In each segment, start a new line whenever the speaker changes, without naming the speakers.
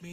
सो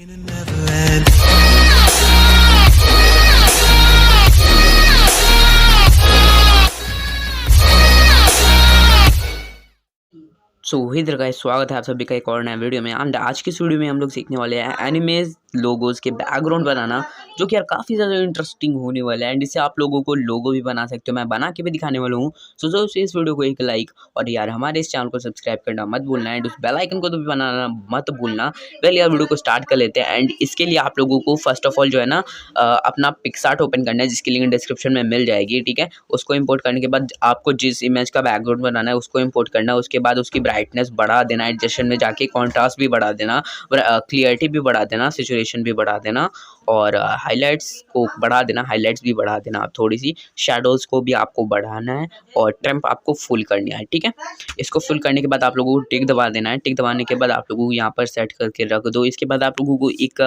इधर गाइस स्वागत है आप सभी का एक और नया वीडियो में। एंड आज की इस वीडियो में हम लोग सीखने वाले हैं एनिमेज लोगोज के बैकग्राउंड बनाना, जो कि यार काफ़ी ज़्यादा इंटरेस्टिंग होने वाला है। एंड इससे आप लोगों को लोगो भी बना सकते हो, मैं बना के भी दिखाने वाला हूँ। सो जो इस वीडियो को एक लाइक और यार हमारे इस चैनल को सब्सक्राइब करना मत भूलना एंड उस बेल आइकन को तो भी बनाना मत भूलना। वेल यार वीडियो को स्टार्ट कर लेते हैं। एंड इसके लिए आप लोगों को फर्स्ट ऑफ ऑल जो है ना अपना पिक्सार्ट ओपन करना है, जिसकी लिंक डिस्क्रिप्शन में मिल जाएगी। ठीक है, उसको इंपोर्ट करने के बाद आपको जिस इमेज का बैकग्राउंड बनाना है उसको इंपोर्ट करना है। उसके बाद उसकी ब्राइटनेस बढ़ा देना, एडजस्टमेंट में जाके कॉन्ट्रास्ट भी बढ़ा देना, क्लियरिटी भी बढ़ा देना, सैचुरेशन भी बढ़ा देना और हाइलाइट्स को बढ़ा देना, हाइलाइट्स भी बढ़ा देना। आप थोड़ी सी शेडोज़ को भी आपको बढ़ाना है और टेम्प आपको फुल करनी है। ठीक है, इसको फुल करने के बाद आप लोगों को टिक दबा देना है। टिक दबाने के बाद आप लोगों को यहाँ पर सेट करके रख दो। इसके बाद आप लोगों को एक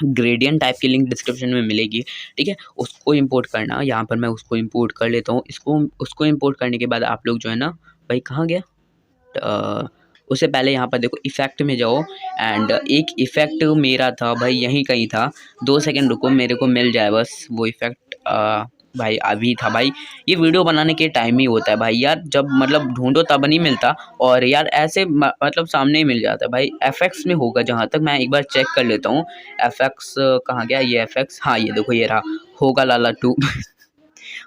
ग्रेडियंट टाइप की लिंक डिस्क्रिप्शन में मिलेगी। ठीक है, उसको इंपोर्ट करना। यहाँ पर मैं उसको इंपोर्ट कर लेता हूँ। उसको इंपोर्ट करने के बाद आप लोग जो है ना, भाई कहाँ गया, उससे पहले यहाँ पर देखो इफ़ेक्ट में जाओ। एंड एक इफ़ेक्ट मेरा था भाई, यहीं कहीं था, 2 सेकंड रुको, मेरे को मिल जाए बस वो इफ़ेक्ट। भाई अभी था भाई, ये वीडियो बनाने के टाइम ही होता है भाई यार, जब मतलब ढूंढो तब नहीं मिलता और यार ऐसे मतलब सामने ही मिल जाता है भाई। एफएक्स में होगा जहाँ तक, मैं एक बार चेक कर लेता हूँ। एफएक्स कहाँ गया, ये एफएक्स, हाँ ये देखो ये रहा, होगा लाला 2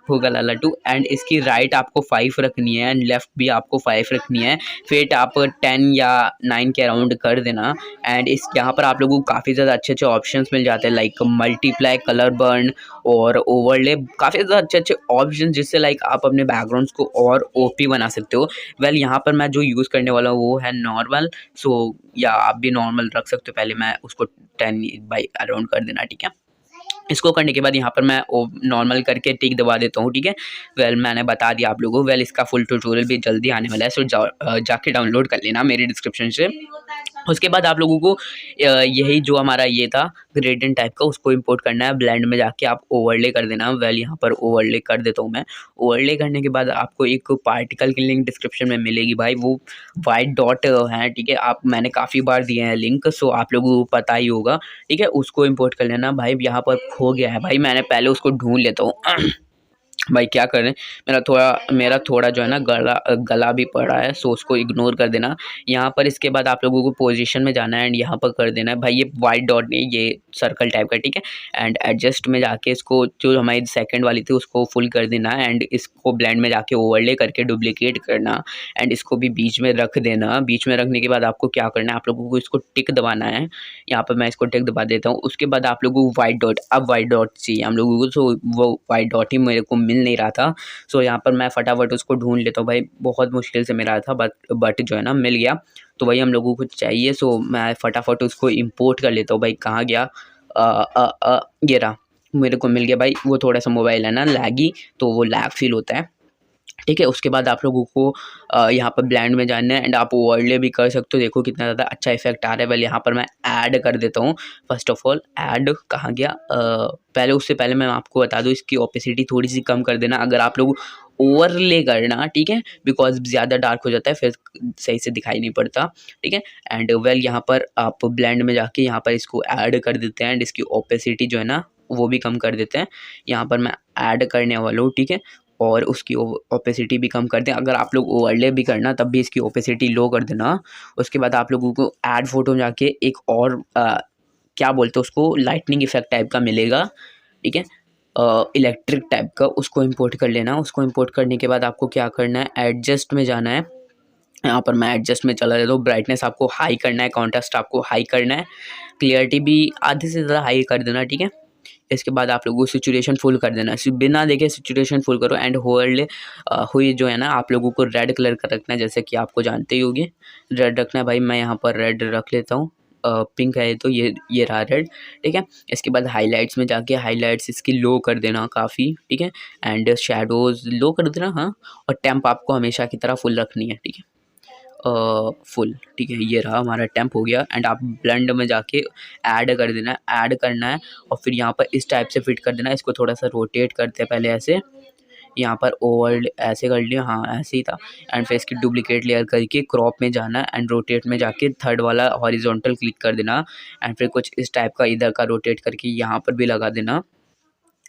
होगा लाला 2। एंड इसकी राइट आपको 5 रखनी है एंड लेफ्ट भी आपको 5 रखनी है। फिर आप 10 या 9 के अराउंड कर देना। एंड इस यहाँ पर आप लोगों को काफ़ी ज़्यादा अच्छे अच्छे ऑप्शंस मिल जाते हैं, लाइक मल्टीप्लाई, कलर बर्न और ओवरले, काफ़ी ज़्यादा अच्छे अच्छे ऑप्शन, जिससे लाइक आप अपने बैकग्राउंड्स को और ओपी बना सकते हो। वेल यहाँ पर मैं जो यूज़ करने वाला हूँ वो है नॉर्मल। सो या आप भी नॉर्मल रख सकते हो, पहले मैं उसको 10 बाई अराउंड कर देना। ठीक है, इसको करने के बाद यहाँ पर मैं नॉर्मल करके टिक दबा देता हूँ। ठीक है, वेल मैंने बता दिया आप लोगों को। वेल इसका फुल ट्यूटोरियल भी जल्दी आने वाला है, सो जाके डाउनलोड कर लेना मेरे डिस्क्रिप्शन से। उसके बाद आप लोगों को यही जो हमारा ये था ग्रेडियंट टाइप का, उसको इंपोर्ट करना है। ब्लेंड में जाके आप ओवरले कर देना। वेल यहाँ पर ओवरले कर देता हूँ मैं। ओवरले करने के बाद आपको एक पार्टिकल की लिंक डिस्क्रिप्शन में मिलेगी भाई, वो वाइट डॉट है। ठीक है, आप मैंने काफ़ी बार दिए हैं लिंक, सो आप लोगों को पता ही होगा। ठीक है, उसको इंपोर्ट कर लेना भाई। यहाँ पर खो गया है भाई, मैंने पहले उसको ढूंढ लेता हूँ भाई क्या करें, मेरा थोड़ा जो है ना गला भी पड़ा है, सो उसको इग्नोर कर देना यहाँ पर। इसके बाद आप लोगों को पोजीशन में जाना है एंड यहाँ पर कर देना है भाई, ये वाइट डॉट नहीं, ये सर्कल टाइप का। ठीक है, एंड एडजस्ट में जाके इसको जो हमारी सेकंड वाली थी उसको फुल कर देना एंड इसको ब्लेंड में जाके ओवरले करके डुप्लीकेट करना एंड इसको भी बीच में रख देना। बीच में रखने के बाद आपको क्या करना है, आप लोगों को इसको टिक दबाना है। यहाँ पर मैं इसको टिक दबा देता हूँ। उसके बाद आप लोगों को वाइट डॉट, अब वाइट डॉट चाहिए हम लोगों को, सो वो वाइट डॉट ही मेरे को मिल नहीं रहा था। सो यहाँ पर मैं फटाफट उसको ढूंढ लेता हूँ भाई, बहुत मुश्किल से मिला था बट जो है ना मिल गया। तो वही हम लोगों को चाहिए, सो मैं फटाफट उसको इंपोर्ट कर लेता हूँ। भाई कहाँ गया, ये रहा, मेरे को मिल गया भाई। वो थोड़ा सा मोबाइल है ना लैगी, तो वो लैग फील होता है। ठीक है, उसके बाद आप लोगों को यहाँ पर ब्लेंड में जाना है एंड आप ओवरले भी कर सकते हो। देखो कितना ज़्यादा अच्छा इफेक्ट आ रहा है। वेल यहाँ पर मैं ऐड कर देता हूँ। फर्स्ट ऑफ ऑल ऐड कहाँ गया, पहले उससे पहले मैं आपको बता दूँ, इसकी ओपेसिटी थोड़ी सी कम कर देना अगर आप लोग ओवरले करना। ठीक है, बिकॉज ज़्यादा डार्क हो जाता है, फिर सही से दिखाई नहीं पड़ता। ठीक है, एंड वेल यहाँ पर आप ब्लेंड में जाके यहाँ पर इसको ऐड कर देते हैं एंड इसकी ओपेसिटी जो है ना वो भी कम कर देते हैं। यहाँ पर मैं ऐड करने वाला हूँ। ठीक है, और उसकी ओपेसिटी भी कम कर दें। अगर आप लोग ओवरले भी करना तब भी इसकी ओपेसिटी लो कर देना। उसके बाद आप लोगों को ऐड फोटो में जाके एक और क्या बोलते हैं उसको, लाइटनिंग इफेक्ट टाइप का मिलेगा। ठीक है, इलेक्ट्रिक टाइप का, उसको इंपोर्ट कर लेना। उसको इंपोर्ट करने के बाद आपको क्या करना है, एडजस्ट में जाना है। यहाँ पर मैं एडजस्ट में चला जाता हूँ। ब्राइटनेस आपको हाई करना है, कॉन्ट्रास्ट आपको हाई करना है, क्लियरिटी भी आधे से ज़्यादा हाई कर देना। ठीक है, इसके बाद आप लोगों को सिचुएशन फुल कर देना है, बिना देखे सिचुएशन फुल करो। एंड होल्ड हुई जो है ना आप लोगों को रेड कलर का रखना है, जैसे कि आपको जानते ही होंगे रेड रखना है भाई। मैं यहाँ पर रेड रख लेता हूँ, पिंक है तो ये रहा रेड। ठीक है, इसके बाद हाइलाइट्स में जाके हाइलाइट्स इसकी लो कर देना काफ़ी। ठीक है, एंड शेडोज़ लो कर देना। हाँ, और टेम्प आपको हमेशा की तरह फुल रखनी है। ठीक है, फुल। ठीक है, ये रहा हमारा टेम्प हो गया। एंड आप ब्लेंड में जाके ऐड कर देना है, ऐड करना है और फिर यहाँ पर इस टाइप से फिट कर देना है। इसको थोड़ा सा रोटेट करते हैं पहले ऐसे, यहाँ पर ओवर्ड ऐसे कर लिया, हाँ ऐसे ही था। एंड फिर इसकी डुप्लीकेट लेयर करके क्रॉप में जाना एंड रोटेट में जाके थर्ड वाला हॉरिजॉन्टल क्लिक कर देना एंड फिर कुछ इस टाइप का इधर का रोटेट करके यहाँ पर भी लगा देना।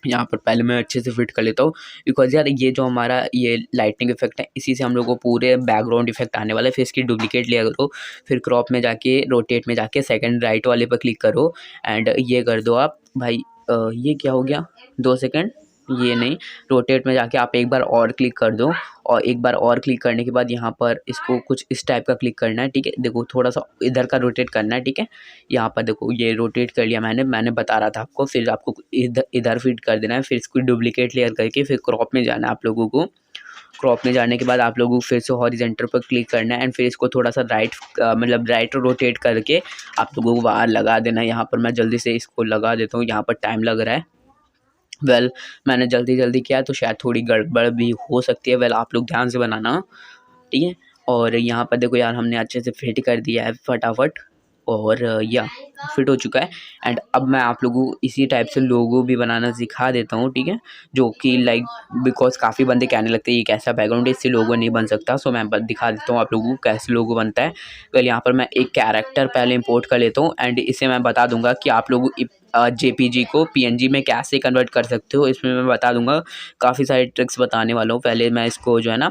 यहाँ पर पहले मैं अच्छे से फिट कर लेता हूँ बिकॉज यार ये जो हमारा ये लाइटनिंग इफेक्ट है इसी से हम लोग को पूरे बैकग्राउंड इफेक्ट आने वाला है। फिर इसकी डुप्लीकेट लिया करो, फिर क्रॉप में जाके रोटेट में जाके सेकंड राइट वाले पर क्लिक करो एंड ये कर दो आप भाई। ये क्या हो गया, 2 सेकंड, ये नहीं, रोटेट में जाके आप एक बार और क्लिक कर दो और एक बार और क्लिक करने के बाद यहाँ पर इसको कुछ इस टाइप का क्लिक करना है, ठीक है। देखो थोड़ा सा इधर का रोटेट करना है, ठीक है। यहाँ पर देखो ये रोटेट कर लिया मैंने बता रहा था आपको। फिर आपको इधर इधर फिट कर देना है, फिर इसको डुप्लीकेट लेयर करके फिर क्रॉप में जाना है आप लोगों को। क्रॉप में जाने के बाद आप लोगों को फिर से हॉरिजॉन्टल पर क्लिक करना है एंड फिर इसको थोड़ा सा राइट मतलब राइट रोटेट करके आप लोगों को बाहर लगा देना है। यहाँ पर मैं जल्दी से इसको लगा देता हूँ, यहाँ पर टाइम लग रहा है। मैंने जल्दी किया तो शायद थोड़ी गड़बड़ भी हो सकती है। आप लोग ध्यान से बनाना, ठीक है। और यहाँ पर देखो यार हमने अच्छे से फिट कर दिया है फटाफट और या फिट हो चुका है। एंड अब मैं आप लोगों को इसी टाइप से लोगो भी बनाना सिखा देता हूँ, ठीक है। जो कि लाइक बिकॉज काफ़ी बंदे कहने लगते हैं ये कैसा बैकग्राउंड है, इससे लोगो नहीं बन सकता। सो मैं दिखा देता हूँ आप लोगों को कैसे लोगो बनता है। यहाँ पर मैं एक कैरेक्टर पहले इंपोर्ट कर लेता हूँ एंड इसे मैं बता दूंगा कि आप लोग JPG को PNG में कैसे कन्वर्ट कर सकते हो। इसमें मैं बता दूंगा, काफ़ी सारे ट्रिक्स बताने वाला हूँ। पहले मैं इसको जो है ना,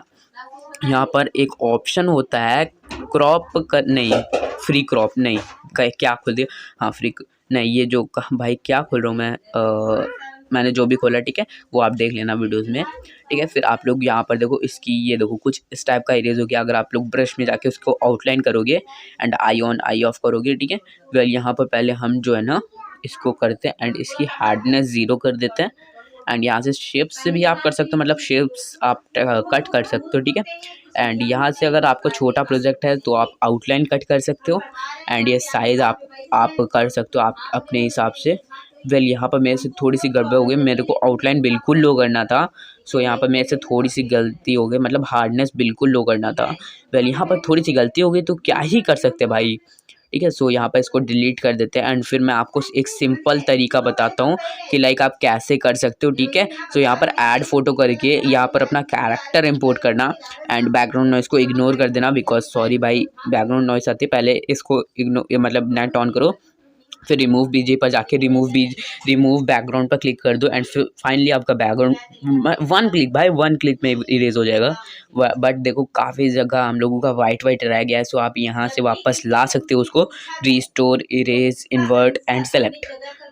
यहाँ पर एक ऑप्शन होता है क्रॉप कर, नहीं फ्री क्रॉप, नहीं क्या खोल दिया, हाँ फ्री नहीं, ये जो भाई क्या खोल रहा हूँ मैं, मैंने जो भी खोला ठीक है वो आप देख लेना वीडियोस में, ठीक है। फिर आप लोग यहाँ पर देखो इसकी ये देखो कुछ इस टाइप का इरेज हो गया। अगर आप लोग ब्रश में जाके उसको आउटलाइन करोगे and I on I of करोगे, ठीक है। यहाँ पर पहले हम जो है ना इसको करते हैं एंड इसकी हार्डनेस 0 कर देते हैं एंड यहाँ से शेप्स से भी आप कर सकते हो, मतलब शेप्स आप कट कर सकते हो, ठीक है। एंड यहाँ से अगर आपका छोटा प्रोजेक्ट है तो आप आउटलाइन कट कर सकते हो एंड ये साइज़ आप कर सकते हो आप अपने हिसाब से। यहाँ पर मेरे से थोड़ी सी गड़बड़ हो गई, मेरे को आउटलाइन बिल्कुल लो करना था। सो यहाँ पर मेरे से थोड़ी सी गलती हो गई, मतलब हार्डनेस बिल्कुल लो करना था। यहाँ पर थोड़ी सी गलती हो गई तो क्या ही कर सकते हैं भाई, ठीक है। सो यहाँ पर इसको डिलीट कर देते हैं एंड फिर मैं आपको एक सिंपल तरीका बताता हूँ कि लाइक आप कैसे कर सकते हो, ठीक है। सो यहाँ पर ऐड फोटो करके यहाँ पर अपना कैरेक्टर इंपोर्ट करना एंड बैकग्राउंड नॉइस को इग्नोर कर देना बिकॉज सॉरी भाई बैकग्राउंड नॉइस आती है। पहले इसको इग्नोर मतलब नेट ऑन करो, फिर रिमूव बीजे पर जाके रिमूव बैकग्राउंड पर क्लिक कर दो एंड फिर फाइनली आपका बैकग्राउंड वन क्लिक में इरेज हो जाएगा। बट देखो काफ़ी जगह हम लोगों का वाइट रह गया है, सो आप यहाँ से वापस ला सकते हो उसको, restore erase invert and select.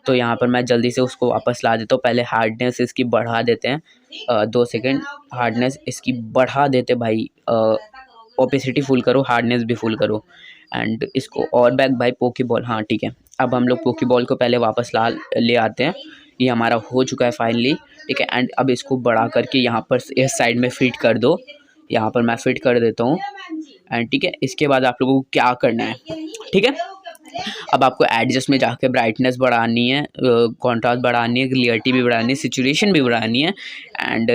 तो यहाँ पर मैं जल्दी से उसको वापस ला देता हूँ। पहले हार्डनेस इसकी बढ़ा देते हैं, 2 सेकेंड, हार्डनेस इसकी बढ़ा देते भाई, ओपेसिटी फुल करो, हार्डनेस भी फुल करो एंड इसको और बैक बाय पोकेबॉल, हाँ ठीक है। अब हम लोग पोकेबॉल को पहले वापस ले आते हैं। ये हमारा हो चुका है फाइनली, ठीक है। एंड अब इसको बढ़ा करके यहाँ पर इस साइड में फिट कर दो, यहाँ पर मैं फिट कर देता हूँ एंड ठीक है। इसके बाद आप लोगों को क्या करना है, ठीक है। अब आपको एडजस्ट में जाकर ब्राइटनेस बढ़ानी है, कॉन्ट्रास्ट बढ़ानी है, क्लियरिटी भी बढ़ानी है, सिचुएशन भी बढ़ानी है एंड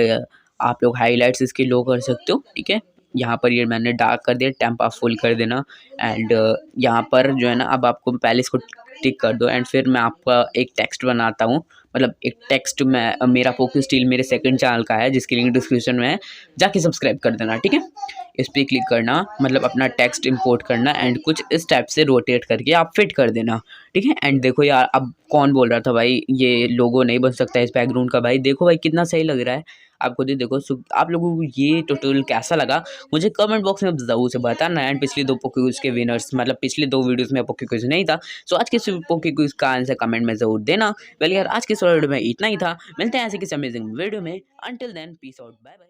आप लोग हाईलाइट्स इसके लो कर सकते हो, ठीक है। यहाँ पर ये मैंने डार्क कर दिया, टेम्प आप फुल कर देना एंड यहाँ पर जो है ना अब आपको पहले इसको टिक कर दो एंड फिर मैं आपका एक टेक्स्ट बनाता हूँ, मतलब एक टेक्स्ट में मेरा पोकी स्टील मेरे सेकंड चैनल का है जिसकी लिंक डिस्क्रिप्शन में है, जाके सब्सक्राइब कर देना, ठीक है। इस पर क्लिक करना, मतलब अपना टेक्स्ट इंपोर्ट करना एंड कुछ इस टाइप से रोटेट करके आप फिट कर देना, ठीक है। एंड देखो यार अब कौन बोल रहा था भाई ये लोगो नहीं बन सकता इस बैकग्राउंड का, भाई देखो भाई कितना सही लग रहा है, आप खुद ही देखो। आप लोगों को ये ट्यूटोरियल कैसा लगा मुझे कमेंट बॉक्स में ज़रूर से बताना एंड पिछले 2 पोके क्विज के विनर्स, मतलब पिछले 2 वीडियोस में पोके क्विज नहीं था, सो आज के पोके क्विज का आंसर कमेंट में ज़रूर देना। यार आज के वीडियो में इतना ही था, मिलते हैं ऐसे किसी अमेजिंग वीडियो में, until then peace out, bye bye.